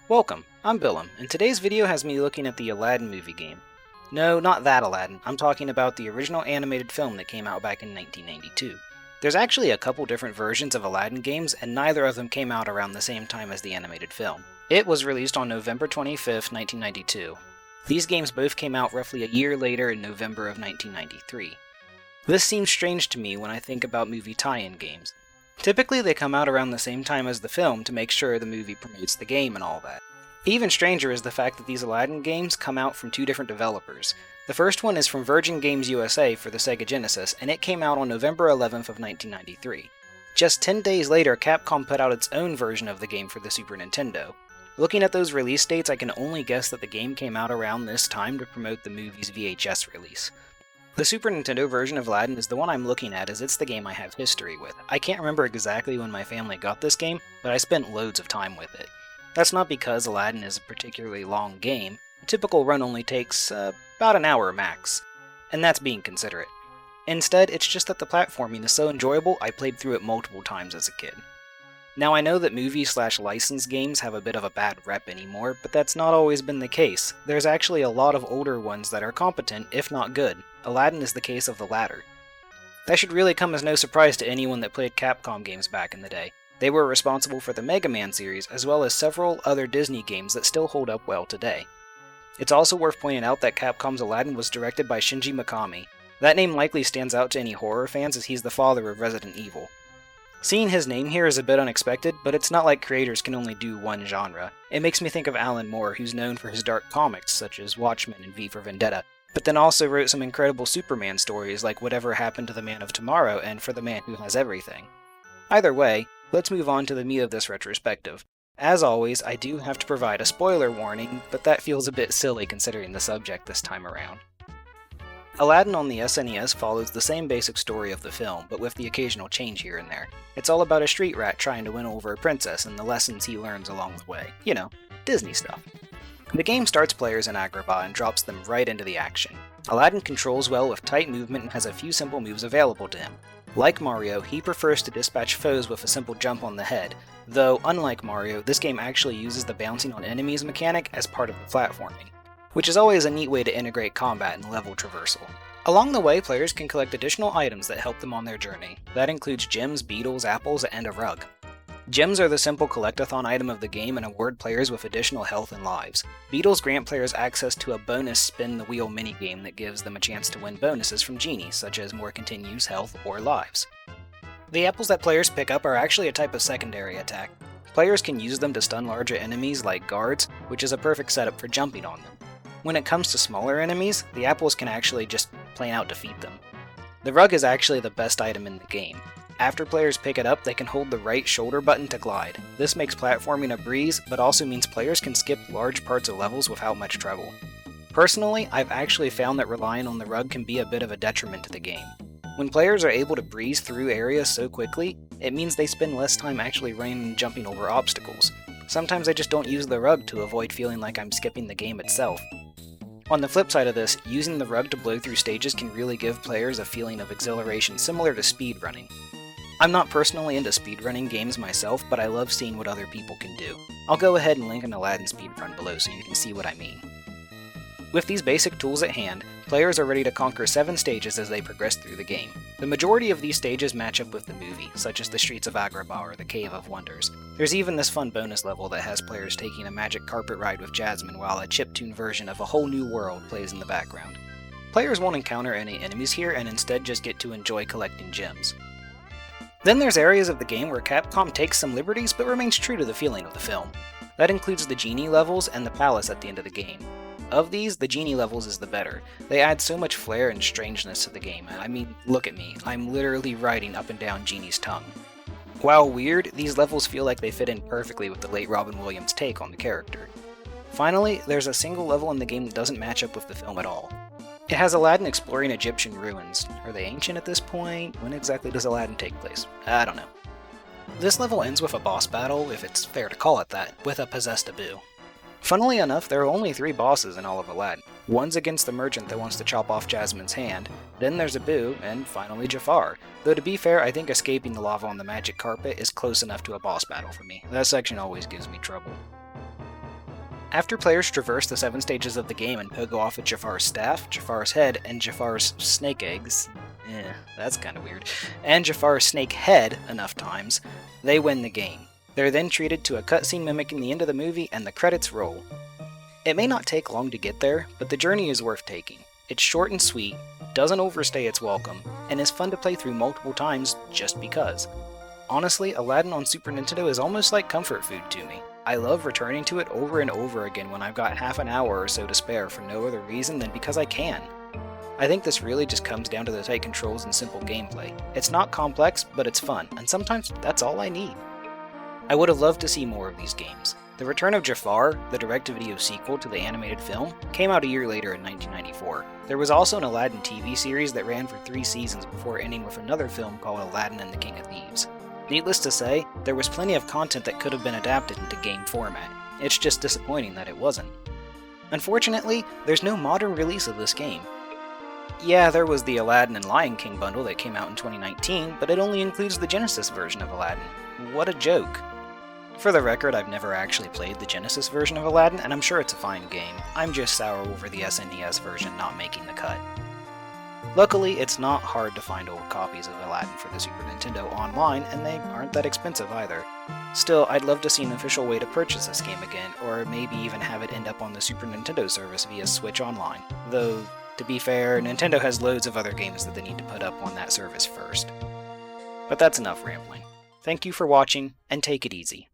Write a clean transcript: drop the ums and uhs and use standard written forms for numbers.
Welcome, I'm Billum, and today's video has me looking at the Aladdin movie game. No, not that Aladdin, I'm talking about the original animated film that came out back in 1992. There's actually a couple different versions of Aladdin games, and neither of them came out around the same time as the animated film. It was released on November 25th, 1992. These games both came out roughly a year later in November of 1993. This seems strange to me when I think about movie tie-in games. Typically they come out around the same time as the film to make sure the movie promotes the game and all that. Even stranger is the fact that these Aladdin games come out from two different developers. The first one is from Virgin Games USA for the Sega Genesis, and it came out on November 11th of 1993. Just 10 days later, Capcom put out its own version of the game for the Super Nintendo. Looking at those release dates, I can only guess that the game came out around this time to promote the movie's VHS release. The Super Nintendo version of Aladdin is the one I'm looking at as it's the game I have history with. I can't remember exactly when my family got this game, but I spent loads of time with it. That's not because Aladdin is a particularly long game. A typical run only takes about an hour max, and that's being considerate. Instead, it's just that the platforming is so enjoyable I played through it multiple times as a kid. Now I know that movie/licensed games have a bit of a bad rep anymore, but that's not always been the case. There's actually a lot of older ones that are competent, if not good. Aladdin is the case of the latter. That should really come as no surprise to anyone that played Capcom games back in the day. They were responsible for the Mega Man series, as well as several other Disney games that still hold up well today. It's also worth pointing out that Capcom's Aladdin was directed by Shinji Mikami. That name likely stands out to any horror fans as he's the father of Resident Evil. Seeing his name here is a bit unexpected, but it's not like creators can only do one genre. It makes me think of Alan Moore, who's known for his dark comics such as Watchmen and V for Vendetta, but then also wrote some incredible Superman stories like Whatever Happened to the Man of Tomorrow and For the Man Who Has Everything. Either way, let's move on to the meat of this retrospective. As always, I do have to provide a spoiler warning, but that feels a bit silly considering the subject this time around. Aladdin on the SNES follows the same basic story of the film, but with the occasional change here and there. It's all about a street rat trying to win over a princess and the lessons he learns along the way. You know, Disney stuff. The game starts players in Agrabah and drops them right into the action. Aladdin controls well with tight movement and has a few simple moves available to him. Like Mario, he prefers to dispatch foes with a simple jump on the head, though unlike Mario, this game actually uses the bouncing on enemies mechanic as part of the platforming, which is always a neat way to integrate combat and level traversal. Along the way, players can collect additional items that help them on their journey. That includes gems, beetles, apples, and a rug. Gems are the simple collectathon item of the game and award players with additional health and lives. Beetles grant players access to a bonus spin the wheel minigame that gives them a chance to win bonuses from genies, such as more continues, health, or lives. The apples that players pick up are actually a type of secondary attack. Players can use them to stun larger enemies like guards, which is a perfect setup for jumping on them. When it comes to smaller enemies, the apples can actually just plain out defeat them. The rug is actually the best item in the game. After players pick it up, they can hold the right shoulder button to glide. This makes platforming a breeze, but also means players can skip large parts of levels without much trouble. Personally, I've actually found that relying on the rug can be a bit of a detriment to the game. When players are able to breeze through areas so quickly, it means they spend less time actually running and jumping over obstacles. Sometimes I just don't use the rug to avoid feeling like I'm skipping the game itself. On the flip side of this, using the rug to blow through stages can really give players a feeling of exhilaration similar to speedrunning. I'm not personally into speedrunning games myself, but I love seeing what other people can do. I'll go ahead and link an Aladdin speedrun below so you can see what I mean. With these basic tools at hand, players are ready to conquer 7 stages as they progress through the game. The majority of these stages match up with the movie, such as the Streets of Agrabah or the Cave of Wonders. There's even this fun bonus level that has players taking a magic carpet ride with Jasmine while a chiptune version of A Whole New World plays in the background. Players won't encounter any enemies here and instead just get to enjoy collecting gems. Then there's areas of the game where Capcom takes some liberties but remains true to the feeling of the film. That includes the genie levels and the palace at the end of the game. Of these, the genie levels is the better. They add so much flair and strangeness to the game. I mean, look at me, I'm literally riding up and down Genie's tongue. While weird, these levels feel like they fit in perfectly with the late Robin Williams' take on the character. Finally, there's a single level in the game that doesn't match up with the film at all. It has Aladdin exploring Egyptian ruins. Are they ancient at this point? When exactly does Aladdin take place? I don't know. This level ends with a boss battle, if it's fair to call it that, with a possessed Abu. Funnily enough, there are only 3 bosses in all of Aladdin. One's against the merchant that wants to chop off Jasmine's hand, then there's Abu, and finally Jafar. Though to be fair, I think escaping the lava on the magic carpet is close enough to a boss battle for me. That section always gives me trouble. After players traverse the 7 stages of the game and pogo off at Jafar's staff, Jafar's head, and Jafar's snake eggs, that's kinda weird, and Jafar's snake head enough times, they win the game. They're then treated to a cutscene mimicking the end of the movie, and the credits roll. It may not take long to get there, but the journey is worth taking. It's short and sweet, doesn't overstay its welcome, and is fun to play through multiple times just because. Honestly, Aladdin on Super Nintendo is almost like comfort food to me. I love returning to it over and over again when I've got half an hour or so to spare for no other reason than because I can. I think this really just comes down to the tight controls and simple gameplay. It's not complex, but it's fun, and sometimes that's all I need. I would have loved to see more of these games. The Return of Jafar, the direct-to-video sequel to the animated film, came out a year later in 1994. There was also an Aladdin TV series that ran for 3 seasons before ending with another film called Aladdin and the King of Thieves. Needless to say, there was plenty of content that could have been adapted into game format. It's just disappointing that it wasn't. Unfortunately, there's no modern release of this game. Yeah, there was the Aladdin and Lion King bundle that came out in 2019, but it only includes the Genesis version of Aladdin. What a joke. For the record, I've never actually played the Genesis version of Aladdin, and I'm sure it's a fine game. I'm just sour over the SNES version not making the cut. Luckily, it's not hard to find old copies of Aladdin for the Super Nintendo online, and they aren't that expensive either. Still, I'd love to see an official way to purchase this game again, or maybe even have it end up on the Super Nintendo service via Switch Online. Though, to be fair, Nintendo has loads of other games that they need to put up on that service first. But that's enough rambling. Thank you for watching, and take it easy.